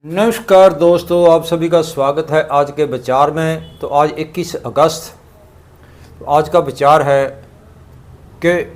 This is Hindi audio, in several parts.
नमस्कार दोस्तों, आप सभी का स्वागत है आज के विचार में। तो आज 21 अगस्त। तो आज का विचार है कि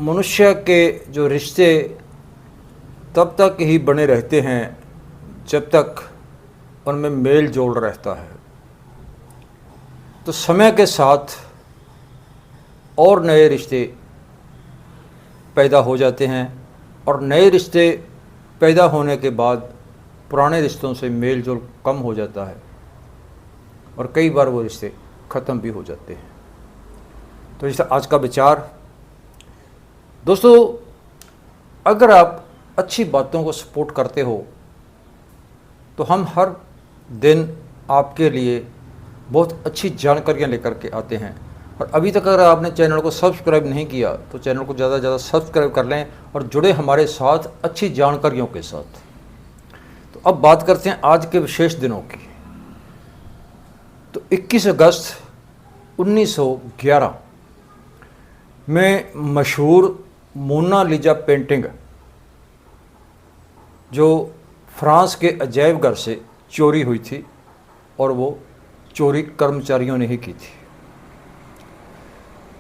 मनुष्य के जो रिश्ते तब तक ही बने रहते हैं जब तक उनमें मेल जोल रहता है। तो समय के साथ और नए रिश्ते पैदा हो जाते हैं और नए रिश्ते पैदा होने के बाद पुराने रिश्तों से मेल जोल कम हो जाता है और कई बार वो रिश्ते ख़त्म भी हो जाते हैं। तो जैसे आज का विचार दोस्तों, अगर आप अच्छी बातों को सपोर्ट करते हो तो हम हर दिन आपके लिए बहुत अच्छी जानकारियाँ लेकर के आते हैं। और अभी तक अगर आपने चैनल को सब्सक्राइब नहीं किया तो चैनल को ज़्यादा से ज़्यादा सब्सक्राइब कर लें और जुड़े हमारे साथ अच्छी जानकारियों के साथ। तो अब बात करते हैं आज के विशेष दिनों की। तो 21 अगस्त 1911 में मशहूर मोनालिसा पेंटिंग जो फ्रांस के अजायब घर से चोरी हुई थी और वो चोरी कर्मचारियों ने ही की थी।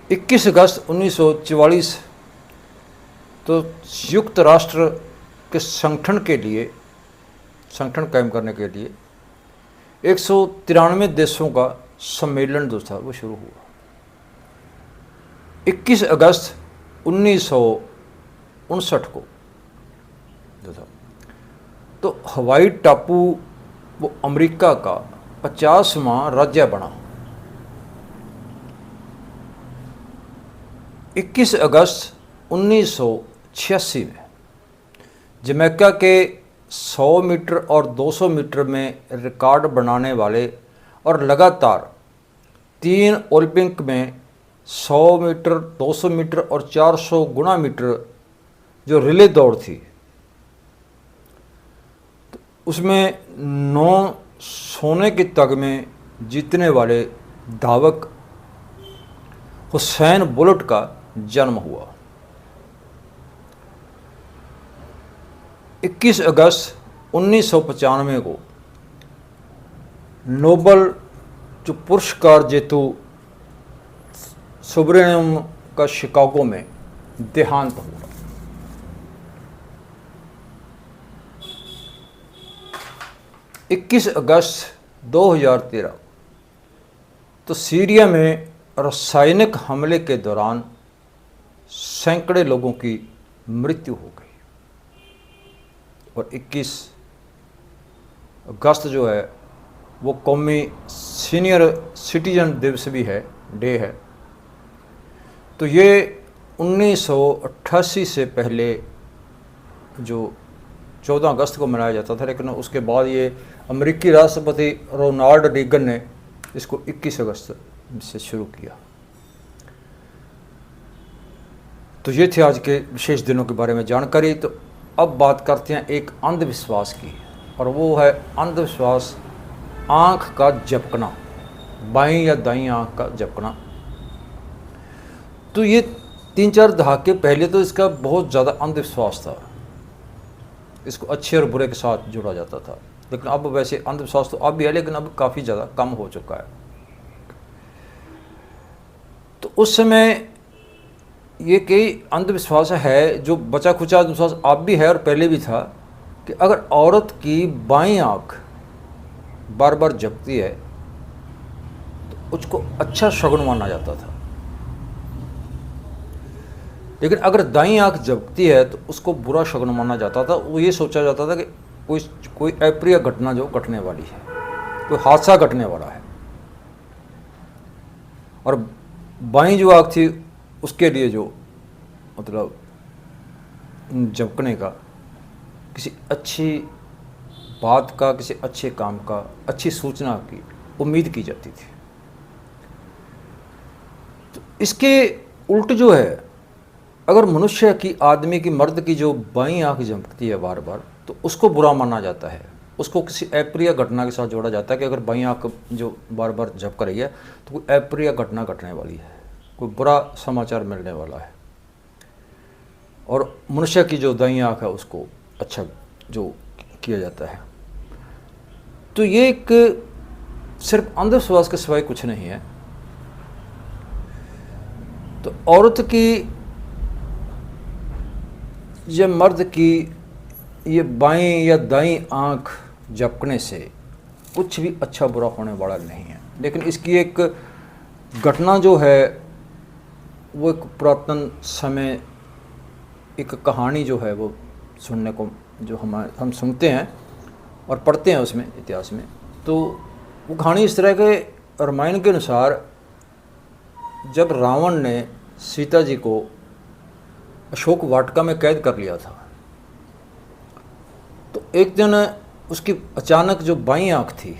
21 अगस्त 1944 तो संयुक्त राष्ट्र के संगठन कायम करने के लिए 193 देशों का सम्मेलन जो था वो शुरू हुआ। 21 अगस्त 1959 को जो था तो हवाई टापू वो अमेरिका का 50वां राज्य बना। 21 अगस्त 1986 में जमैका के 100 मीटर और 200 मीटर में रिकॉर्ड बनाने वाले और लगातार 3 ओलंपिक में 100 मीटर, 200 मीटर और 400 गुना मीटर जो रिले दौड़ थी तो उसमें 9 सोने के तगमे जीतने वाले धावक हुसैन बोल्ट का जन्म हुआ। 21 अगस्त 1995 को नोबल जो पुरस्कार जेतु सुब्रमण्यम का शिकागो में देहांत हुआ। 21 अगस्त 2013 तो सीरिया में रासायनिक हमले के दौरान सैकड़े लोगों की मृत्यु हो गई। और 21 अगस्त जो है वो कौमी सीनियर सिटीजन दिवस भी है, डे है। तो ये 1988 से पहले जो 14 अगस्त को मनाया जाता था, लेकिन उसके बाद ये अमेरिकी राष्ट्रपति रोनाल्ड रीगन ने इसको 21 अगस्त से शुरू किया। तो ये थे आज के विशेष दिनों के बारे में जानकारी। तो अब बात करते हैं एक अंधविश्वास की, और वो है अंधविश्वास आँख का झपकना, बाईं या दाईं आँख का झपकना। तो ये 3-4 दहाके पहले तो इसका बहुत ज़्यादा अंधविश्वास था, इसको अच्छे और बुरे के साथ जोड़ा जाता था। लेकिन अब वैसे अंधविश्वास तो अब भी है, लेकिन अब काफ़ी ज़्यादा कम हो चुका है। तो उस समय ये कई अंधविश्वास है जो बचा खुचा अंधविश्वास अब भी है और पहले भी था कि अगर औरत की बाईं आँख बार बार झपकती है तो उसको अच्छा शगुन माना जाता था। लेकिन अगर दाईं आँख झपकती है तो उसको बुरा शगुन माना जाता था। वो ये सोचा जाता था कि कोई अप्रिय घटना जो घटने वाली है, कोई हादसा घटने वाला है। और बाईं जो आँख थी उसके लिए जो मतलब झपकने का किसी अच्छी बात का, किसी अच्छे काम का, अच्छी सूचना की उम्मीद की जाती थी। तो इसके उल्ट जो है, अगर मनुष्य की, आदमी की, मर्द की जो बाईं आँख झपकती है बार बार, तो उसको बुरा माना जाता है, उसको किसी अप्रिय घटना के साथ जोड़ा जाता है कि अगर बाईं आँख जो बार बार झपक रही है तो कोई अप्रिय घटना घटने वाली है, कोई बुरा समाचार मिलने वाला है। और मनुष्य की जो दाईं आँख है उसको अच्छा जो किया जाता है। तो ये एक सिर्फ अंधविश्वास के सिवाय कुछ नहीं है। तो औरत की या मर्द की ये बाईं या दाईं आंख झपकने से कुछ भी अच्छा बुरा होने वाला नहीं है। लेकिन इसकी एक घटना जो है वो एक पुरातन समय, एक कहानी जो है वो सुनने को, जो हम सुनते हैं और पढ़ते हैं उसमें इतिहास में। तो वो कहानी इस तरह के, रामायण के अनुसार जब रावण ने सीता जी को अशोक वाटिका में कैद कर लिया था, तो एक दिन उसकी अचानक जो बाईं आंख थी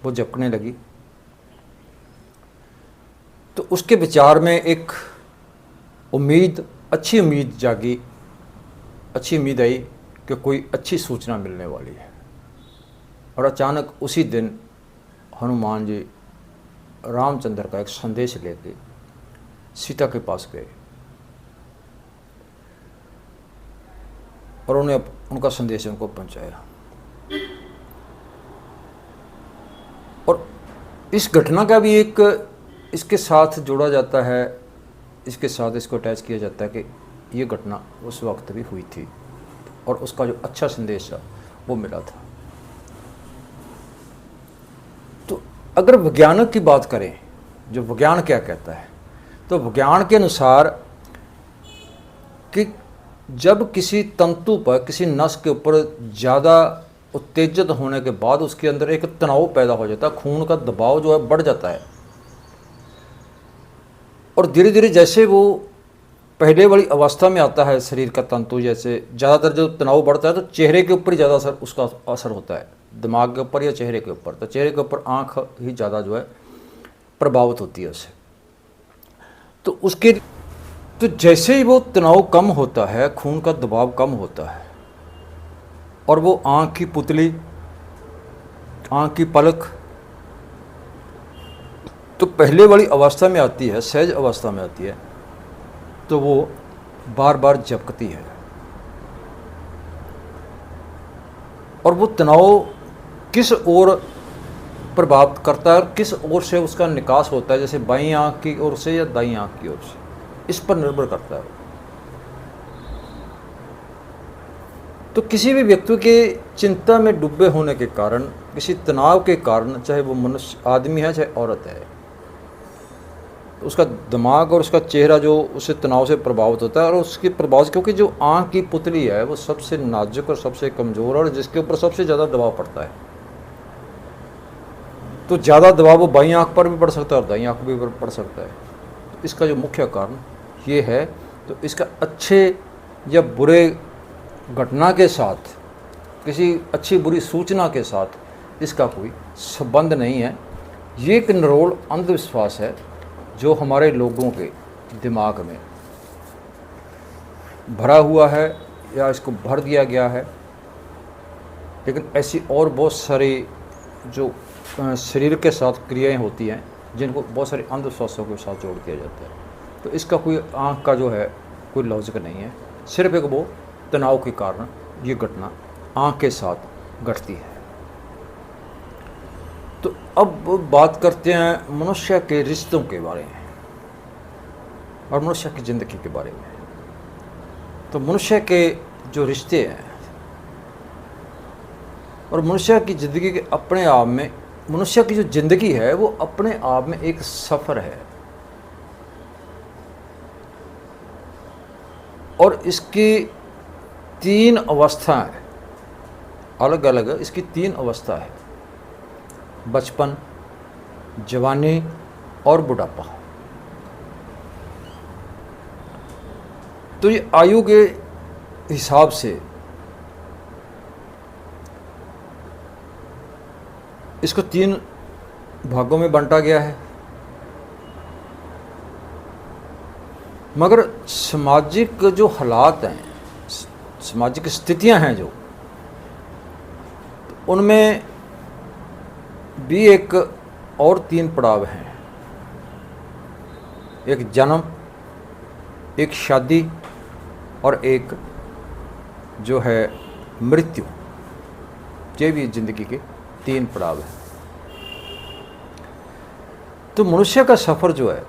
वो झपकने लगी। तो उसके विचार में एक उम्मीद, अच्छी उम्मीद जागी, अच्छी उम्मीद आई कि कोई अच्छी सूचना मिलने वाली है। और अचानक उसी दिन हनुमान जी रामचंद्र का एक संदेश लेके सीता के पास गए और उन्हें उनका संदेश उनको पहुंचाया। और इस घटना का भी एक इसके साथ जोड़ा जाता है, इसके साथ इसको अटैच किया जाता है कि ये घटना उस वक्त भी हुई थी और उसका जो अच्छा संदेश था वो मिला था। तो अगर विज्ञानक की बात करें, जो विज्ञान क्या कहता है, तो विज्ञान के अनुसार कि जब किसी तंतु पर, किसी नस के ऊपर ज़्यादा उत्तेजित होने के बाद उसके अंदर एक तनाव पैदा हो जाता है, खून का दबाव जो है बढ़ जाता है। और धीरे धीरे जैसे वो पहले वाली अवस्था में आता है शरीर का तंतु, जैसे ज़्यादातर जो तनाव बढ़ता है तो चेहरे के ऊपर ही ज़्यादा उसका असर होता है, दिमाग के ऊपर या चेहरे के ऊपर। तो चेहरे के ऊपर आँख ही ज़्यादा जो है प्रभावित होती है उससे। तो उसके तो जैसे ही वो तनाव कम होता है, खून का दबाव कम होता है और वो आँख की पुतली, आँख की पलक तो पहले वाली अवस्था में आती है, सहज अवस्था में आती है, तो वो बार बार झपकती है। और वो तनाव किस ओर प्रभावित करता है और किस ओर से उसका निकास होता है, जैसे बाईं आंख की ओर से या दाईं आंख की ओर से, इस पर निर्भर करता है। तो किसी भी व्यक्ति के चिंता में डूबे होने के कारण, किसी तनाव के कारण, चाहे वो मनुष्य आदमी है चाहे औरत है, तो उसका दिमाग और उसका चेहरा जो उससे तनाव से प्रभावित होता है। और उसके प्रभाव से, क्योंकि जो आँख की पुतली है वो सबसे नाजुक और सबसे कमज़ोर और जिसके ऊपर सबसे ज़्यादा दबाव पड़ता है, तो ज़्यादा दबाव वो बाईं आँख पर भी पड़ सकता है और दाईं आँख पर भी पड़ सकता है। तो इसका जो मुख्य कारण ये है। तो इसका अच्छे या बुरे घटना के साथ, किसी अच्छी बुरी सूचना के साथ इसका कोई संबंध नहीं है। ये एक निरोल अंधविश्वास है जो हमारे लोगों के दिमाग में भरा हुआ है या इसको भर दिया गया है। लेकिन ऐसी और बहुत सारी जो शरीर के साथ क्रियाएं होती हैं जिनको बहुत सारे अंधविश्वासों के साथ जोड़ दिया जाता है। तो इसका कोई आँख का जो है कोई लॉजिक नहीं है, सिर्फ एक वो तनाव के कारण ये घटना आँख के साथ घटती है। तो अब बात करते हैं मनुष्य के रिश्तों के बारे में और मनुष्य की ज़िंदगी के बारे में। तो मनुष्य के जो रिश्ते हैं और मनुष्य की ज़िंदगी के अपने आप में, मनुष्य की जो ज़िंदगी है वो अपने आप में एक सफ़र है और इसकी 3 अवस्थाएं अलग अलग है। इसकी 3 अवस्था है, बचपन, जवानी और बुढ़ापा। तो ये आयु के हिसाब से इसको 3 भागों में बांटा गया है। मगर सामाजिक जो हालात हैं, सामाजिक स्थितियां हैं जो, तो उनमें भी एक और 3 पड़ाव हैं। एक जन्म, एक शादी और एक जो है मृत्यु। ये भी ज़िंदगी के 3 पड़ाव हैं। तो मनुष्य का सफ़र जो है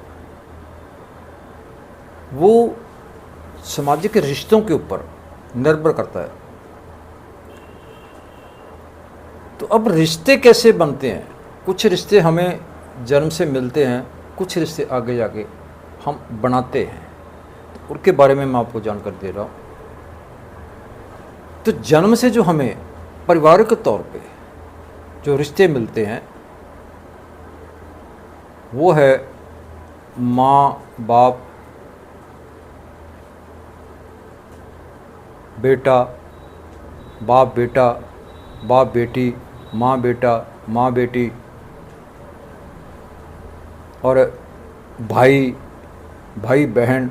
वो सामाजिक रिश्तों के ऊपर निर्भर करता है। तो अब रिश्ते कैसे बनते हैं? कुछ रिश्ते हमें जन्म से मिलते हैं, कुछ रिश्ते आगे जाके हम बनाते हैं, तो उनके बारे में मैं आपको जानकारी दे रहा हूँ। तो जन्म से जो हमें पारिवारिक तौर पे जो रिश्ते मिलते हैं वो है माँ बाप, बेटा, बाप बेटा, बाप बेटी, माँ बेटा, माँ बेटी, और भाई, भाई बहन।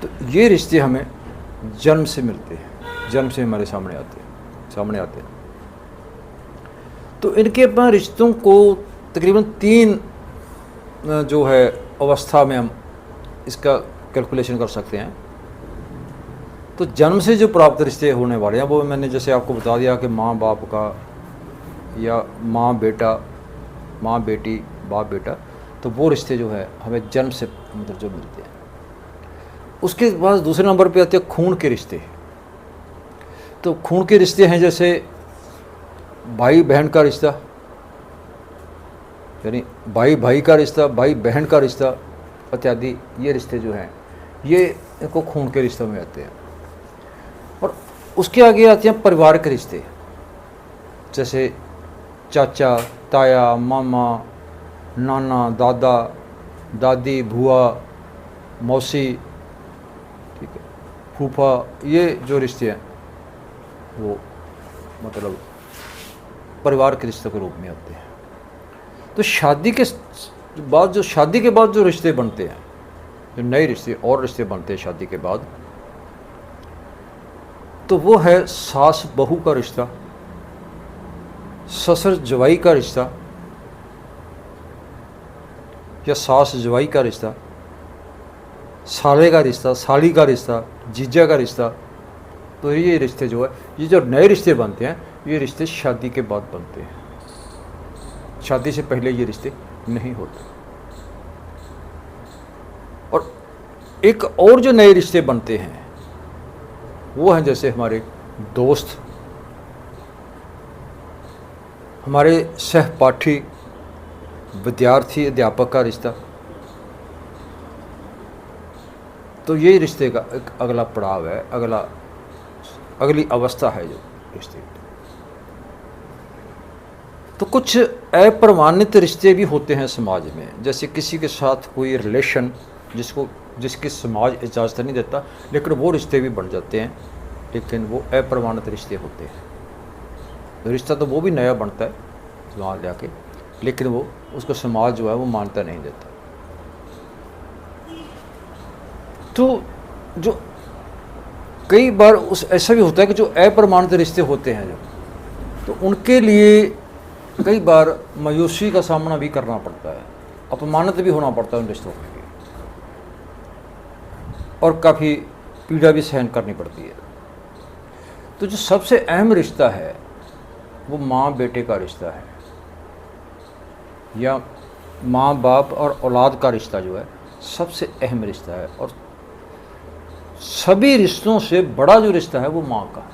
तो ये रिश्ते हमें जन्म से मिलते हैं, जन्म से हमारे सामने आते हैं। तो इनके अपने रिश्तों को तकरीबन 3 जो है अवस्था में हम इसका कैलकुलेशन कर सकते हैं। तो जन्म से जो प्राप्त रिश्ते होने वाले हैं वो मैंने जैसे आपको बता दिया कि माँ बाप का, या माँ बेटा, माँ बेटी, बाप बेटा, तो वो रिश्ते जो है हमें जन्म से मतलब जो मिलते हैं। उसके बाद दूसरे नंबर पे आते हैं खून के रिश्ते। तो खून के रिश्ते हैं जैसे भाई बहन का रिश्ता, यानी भाई भाई का रिश्ता, भाई बहन का रिश्ता इत्यादि। ये रिश्ते जो हैं ये इनको खून के रिश्तों में आते हैं। और उसके आगे आते हैं परिवार के रिश्ते, जैसे चाचा, ताया, मामा, नाना, दादा, दादी, बुआ, मौसी, ठीक है, फूफा। ये जो रिश्ते हैं वो मतलब परिवार के रिश्ते के रूप में आते हैं। तो शादी के बाद जो रिश्ते बनते हैं, जो नए रिश्ते और रिश्ते बनते हैं शादी के बाद, तो वो है सास बहू का रिश्ता, ससुर जवाई का रिश्ता, या सास जवाई का रिश्ता, साले का रिश्ता, साली का रिश्ता, जीजा का रिश्ता। तो ये रिश्ते जो है, ये जो नए रिश्ते बनते हैं, ये रिश्ते शादी के बाद बनते हैं। शादी से पहले ये रिश्ते नहीं होते। और एक और जो नए रिश्ते बनते हैं वो हैं जैसे हमारे दोस्त, हमारे सहपाठी, विद्यार्थी अध्यापक का रिश्ता। तो ये रिश्ते का एक अगला पड़ाव है, अगली अवस्था है जो रिश्ते की। तो कुछ अप्रमाणित रिश्ते भी होते हैं समाज में, जैसे किसी के साथ कोई रिलेशन जिसकी समाज इजाज़त नहीं देता, लेकिन वो रिश्ते भी बन जाते हैं, लेकिन वो अप्रमाणित रिश्ते होते हैं। तो रिश्ता तो वो भी नया बनता है वहाँ जाके, लेकिन वो उसको समाज जो है वो मान्यता नहीं देता। तो जो कई बार ऐसा भी होता है कि जो अप्रमाणित रिश्ते होते हैं तो उनके लिए कई बार मायूसी का सामना भी करना पड़ता है, अपमानित भी होना पड़ता है उन रिश्तों के लिए, और काफ़ी पीड़ा भी सहन करनी पड़ती है। तो जो सबसे अहम रिश्ता है वो माँ बेटे का रिश्ता है, या माँ बाप और औलाद का रिश्ता जो है सबसे अहम रिश्ता है। और सभी रिश्तों से बड़ा जो रिश्ता है वो माँ का है।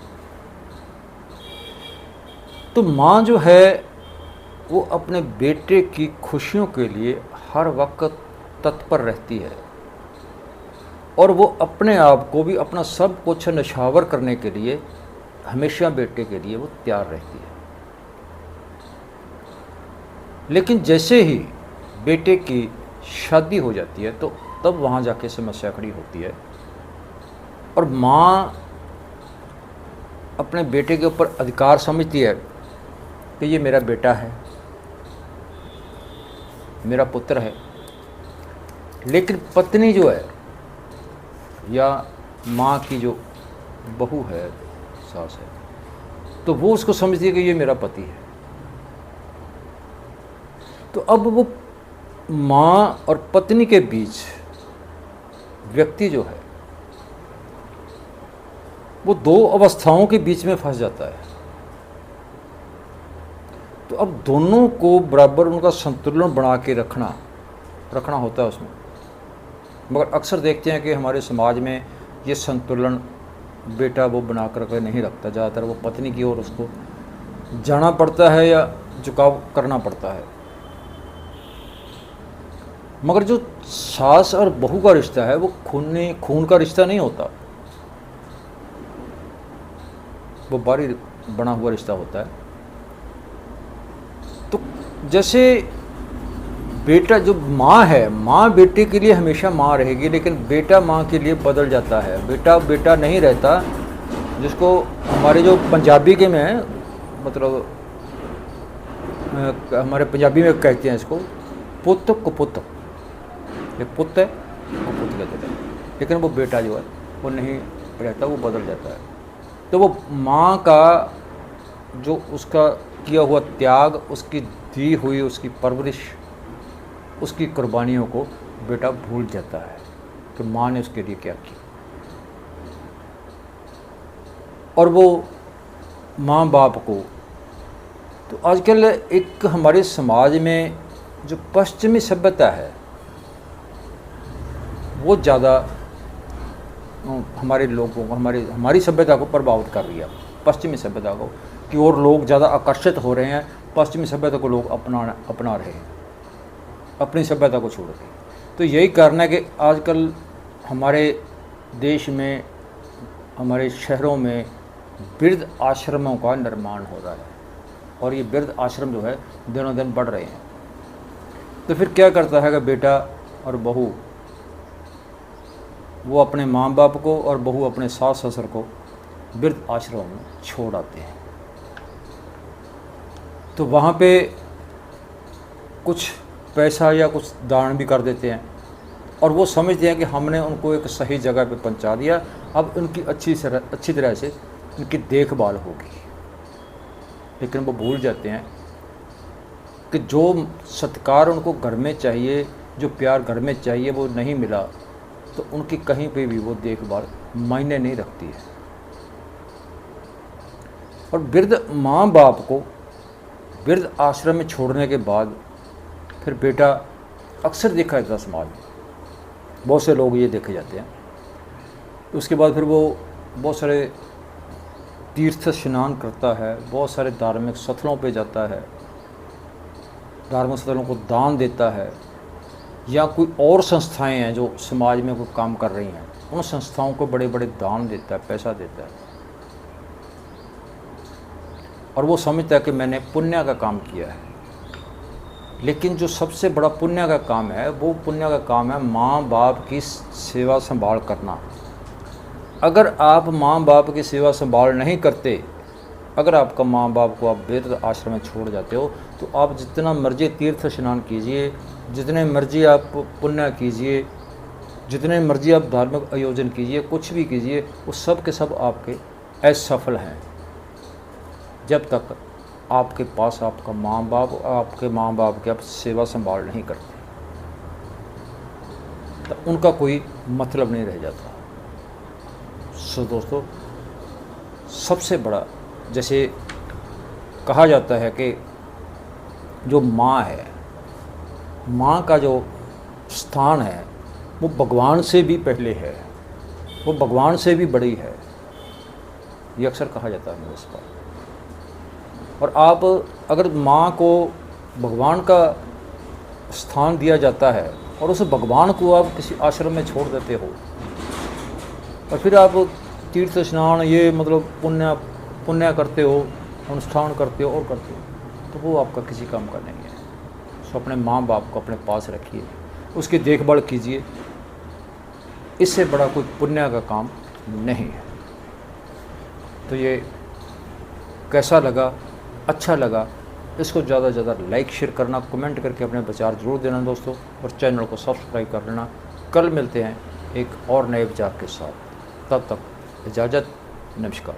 तो माँ जो है वो अपने बेटे की खुशियों के लिए हर वक्त तत्पर रहती है, और वो अपने आप को भी, अपना सब कुछ नछावर करने के लिए हमेशा बेटे के लिए वो तैयार रहती है। लेकिन जैसे ही बेटे की शादी हो जाती है तो तब वहाँ जाके समस्या खड़ी होती है, और माँ अपने बेटे के ऊपर अधिकार समझती है कि ये मेरा बेटा है, मेरा पुत्र है। लेकिन पत्नी जो है, या माँ की जो बहू है, सास है, तो वो उसको समझती है कि ये मेरा पति है। तो अब वो माँ और पत्नी के बीच व्यक्ति जो है वो दो अवस्थाओं के बीच में फंस जाता है। तो अब दोनों को बराबर उनका संतुलन बना के रखना होता है उसमें। मगर अक्सर देखते हैं कि हमारे समाज में ये संतुलन बेटा वो बना कर नहीं रखता, ज़्यादातर वो पत्नी की ओर उसको जाना पड़ता है या झुकाव करना पड़ता है। मगर जो सास और बहू का रिश्ता है वो खून का रिश्ता नहीं होता, वो बाहरी बना हुआ रिश्ता होता है। तो जैसे बेटा, जो माँ है, माँ बेटे के लिए हमेशा माँ रहेगी, लेकिन बेटा माँ के लिए बदल जाता है। बेटा बेटा नहीं रहता, जिसको हमारे जो पंजाबी के में है, मतलब हमारे पंजाबी में कहते हैं इसको पुत कुपुत। ये पुत है, कुपुत कहते हैं, लेकिन वो बेटा जो है वो नहीं रहता, वो बदल जाता है। तो वो माँ का जो उसका किया हुआ त्याग, उसकी दी हुई उसकी परवरिश, उसकी कुर्बानियों को बेटा भूल जाता है कि माँ ने उसके लिए क्या किया। और वो माँ बाप को, तो आजकल एक हमारे समाज में जो पश्चिमी सभ्यता है वो ज़्यादा हमारे लोगों को, हमारी सभ्यता को प्रभावित कर रही है, पश्चिमी सभ्यता को, कि और लोग ज़्यादा आकर्षित हो रहे हैं। पश्चिमी सभ्यता को लोग अपना रहे हैं, अपनी सभ्यता को छोड़ के। तो यही कारण है कि आजकल हमारे देश में, हमारे शहरों में वृद्ध आश्रमों का निर्माण हो रहा है, और ये वृद्ध आश्रम जो है दिनों दिन बढ़ रहे हैं। तो फिर क्या करता है कि बेटा और बहू वो अपने माँ बाप को और बहू अपने सास ससुर को वृद्ध आश्रम में छोड़ आते हैं। तो वहाँ पे कुछ पैसा या कुछ दान भी कर देते हैं, और वो समझते हैं कि हमने उनको एक सही जगह पे पहुँचा दिया, अब उनकी अच्छी तरह से उनकी देखभाल होगी। लेकिन वो भूल जाते हैं कि जो सत्कार उनको घर में चाहिए, जो प्यार घर में चाहिए, वो नहीं मिला, तो उनकी कहीं पे भी वो देखभाल मायने नहीं रखती है। और वृद्ध माँ बाप को वृद्ध आश्रम में छोड़ने के बाद फिर बेटा, अक्सर देखा जाता है समाज में, बहुत से लोग ये देखे जाते हैं। उसके बाद फिर वो बहुत सारे तीर्थ स्नान करता है, बहुत सारे धार्मिक स्थलों पे जाता है, धार्मिक स्थलों को दान देता है, या कोई और संस्थाएं हैं जो समाज में कोई काम कर रही हैं, उन संस्थाओं को बड़े बड़े दान देता है, पैसा देता है, और वो समझता है कि मैंने पुण्य का काम किया है। लेकिन जो सबसे बड़ा पुण्य का काम है, वो पुण्य का काम है माँ बाप की सेवा संभाल करना। अगर आप माँ बाप की सेवा संभाल नहीं करते, अगर आपका माँ बाप को आप वृद्ध आश्रम में छोड़ जाते हो, तो आप जितना मर्जी तीर्थ स्नान कीजिए, जितने मर्जी आप पुण्य कीजिए, जितने मर्जी आप धार्मिक आयोजन कीजिए, कुछ भी कीजिए, वो सब के सब आपके असफल हैं, जब तक आपके पास आपके माँ बाप की आप सेवा संभाल नहीं करते, तो उनका कोई मतलब नहीं रह जाता। सो दोस्तों, सबसे बड़ा, जैसे कहा जाता है कि जो माँ है, माँ का जो स्थान है वो भगवान से भी पहले है, वो भगवान से भी बड़ी है, ये अक्सर कहा जाता है इस पर। और आप अगर माँ को भगवान का स्थान दिया जाता है और उस भगवान को आप किसी आश्रम में छोड़ देते हो, और फिर आप तीर्थ स्नान, ये मतलब पुण्य करते हो, अनुष्ठान करते हो और करते हो, तो वो आपका किसी काम का नहीं है। सो अपने माँ बाप को अपने पास रखिए, उसकी देखभाल कीजिए, इससे बड़ा कोई पुण्य का काम नहीं है। तो ये कैसा लगा, अच्छा लगा, इसको ज़्यादा से ज़्यादा लाइक शेयर करना, कमेंट करके अपने विचार जरूर देना दोस्तों, और चैनल को सब्सक्राइब कर लेना। कल मिलते हैं एक और नए विचार के साथ, तब तक इजाज़त, नमस्कार।